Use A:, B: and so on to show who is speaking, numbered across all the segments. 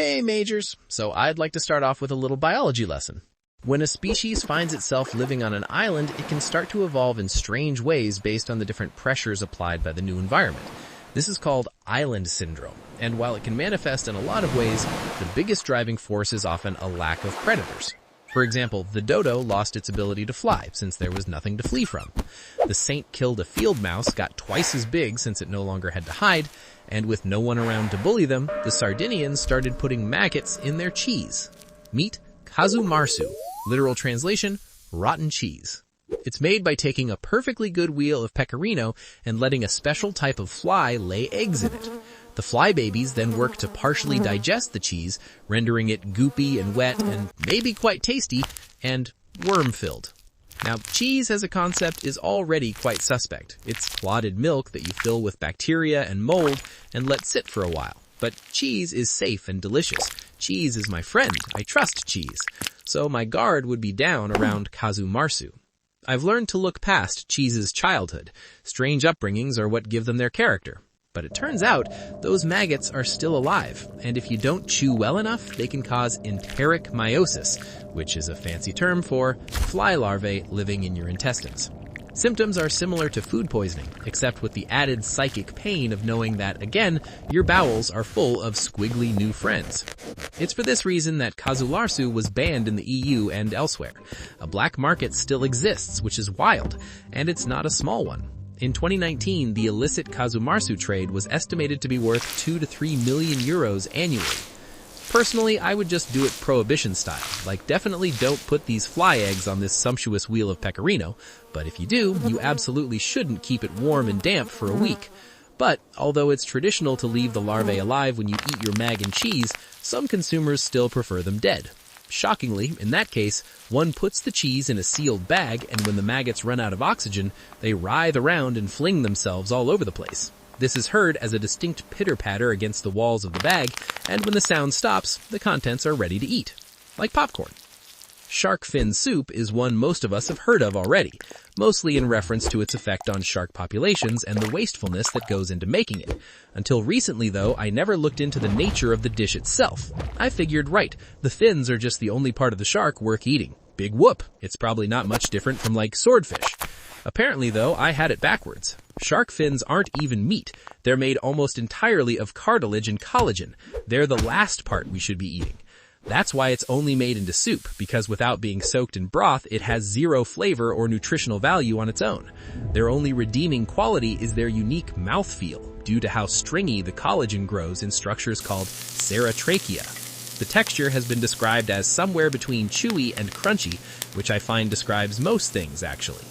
A: Hey Majors, so I'd like to start off with a little biology lesson. When a species finds itself living on an island, it can start to evolve in strange ways based on the different pressures applied by the new environment. This is called island syndrome, and while it can manifest in a lot of ways, the biggest driving force is often a lack of predators. For example, the dodo lost its ability to fly since there was nothing to flee from. The saint killed a field mouse, got twice as big since it no longer had to hide, and with no one around to bully them, the Sardinians started putting maggots in their cheese. Meet kazumarsu, literal translation, rotten cheese. It's made by taking a perfectly good wheel of pecorino and letting a special type of fly lay eggs in it. The fly babies then work to partially digest the cheese, rendering it goopy and wet and maybe quite tasty and worm-filled. Now, cheese as a concept is already quite suspect. It's clotted milk that you fill with bacteria and mold and let sit for a while. But cheese is safe and delicious. Cheese is my friend. I trust cheese. So my guard would be down around kazumarsu. I've learned to look past cheese's childhood. Strange upbringings are what give them their character. But it turns out, those maggots are still alive, and if you don't chew well enough, they can cause enteric meiosis, which is a fancy term for fly larvae living in your intestines. Symptoms are similar to food poisoning, except with the added psychic pain of knowing that, again, your bowels are full of squiggly new friends. It's for this reason that kazumarsu was banned in the EU and elsewhere. A black market still exists, which is wild, and it's not a small one. In 2019, the illicit kazumarsu trade was estimated to be worth 2 to 3 million euros annually. Personally, I would just do it prohibition style, like definitely don't put these fly eggs on this sumptuous wheel of pecorino, but if you do, you absolutely shouldn't keep it warm and damp for a week. But, although it's traditional to leave the larvae alive when you eat your mag and cheese, some consumers still prefer them dead. Shockingly, in that case, one puts the cheese in a sealed bag, and when the maggots run out of oxygen, they writhe around and fling themselves all over the place. This is heard as a distinct pitter-patter against the walls of the bag, and when the sound stops, the contents are ready to eat. Like popcorn. Shark fin soup is one most of us have heard of already, mostly in reference to its effect on shark populations and the wastefulness that goes into making it. Until recently, though, I never looked into the nature of the dish itself. I figured, right, the fins are just the only part of the shark worth eating. Big whoop. It's probably not much different from like swordfish. Apparently, though, I had it backwards. Shark fins aren't even meat. They're made almost entirely of cartilage and collagen. They're the last part we should be eating. That's why it's only made into soup, because without being soaked in broth, it has zero flavor or nutritional value on its own. Their only redeeming quality is their unique mouthfeel, due to how stringy the collagen grows in structures called cerotrachea. The texture has been described as somewhere between chewy and crunchy, which I find describes most things, actually.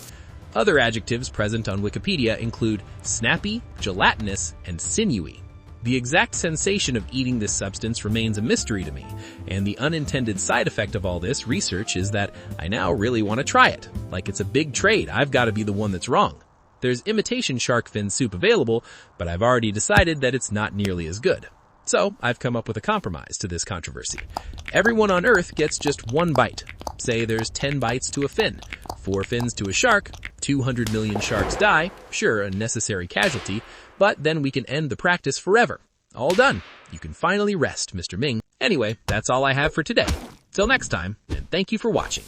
A: Other adjectives present on Wikipedia include snappy, gelatinous, and sinewy. The exact sensation of eating this substance remains a mystery to me, and the unintended side effect of all this research is that I now really want to try it. Like it's a big trade, I've got to be the one that's wrong. There's imitation shark fin soup available, but I've already decided that it's not nearly as good. So, I've come up with a compromise to this controversy. Everyone on Earth gets just one bite. Say there's 10 bites to a fin, 4 fins to a shark, 200 million sharks die, sure, a necessary casualty, but then we can end the practice forever. All done. You can finally rest, Mr. Ming. Anyway, that's all I have for today. Till next time, and thank you for watching.